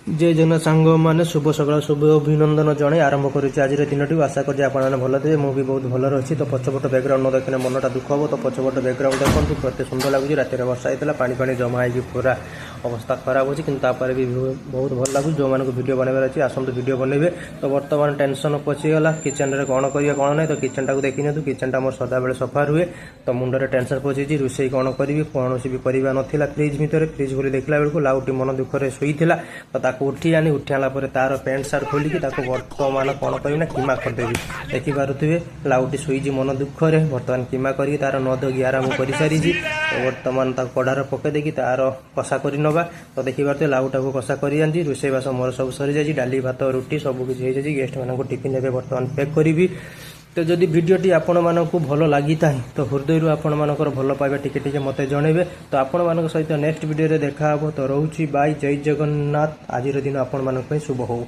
जे जन सांग मैंने शुभ सकाल शुभ अभिनंदन जड़े आरंभ करुच्छे आज दिन टी आशा कर भल थे मुझे बहुत भल अच्छी तो पछपट बैकग्राउंड न देखने मनटा दुख हम तो पछपट बैकग्राउंड देखो प्रति सुंदर लगुच रात वर्षा होता पानी पानी जमा हो पूरा अवस्था खराब होती किंतु भी बहुत भल लगुच जो मैंने वीडियो बनवार अच्छी आसतु वीडियो बनइबे तो बर्तमान टेंशन पचिगला किचेन रे कौन करिए कौन ना तो किचेन टाक देखी नि किचेन टा मोर सदा बेले सफा रुहे तो मुंडे टेंशन पची रोषे कौन करी कौन भी परिवा नाला फ्रिज भितर फ्रिज खोली देखला बेलू लाउटी मन दुखरे शोईला तो उठी आनी उठी आला तार पैंट सार्ट खोलिकी बर्तमान कौन करी कीमा करदेवी देखिपे लाउटी शोईजी मन दुखरे बर्तमान कीमा करके तार नदगी आराम कर सारी तो बर्तमान कढ़ार पकई देखी तार कषा कर नवा तो देखिपे लाउटा को कषा कर रोषेबास मोर सब सरी जाए डाली भात रुटी सबकि गेस्ट मान टिफिन एवं बर्तमान पैक करी तो जदि भिडटी आपण मानक भल लगी तो हृदय आपण मानकर भल पाइबा टिके टिके मते जणेबे तो आपण मानक सहित नेक्स्ट वीडियो रे देखा तो रोची बाय जय जगन्नाथ आज दिन आपण मानक शुभ हो।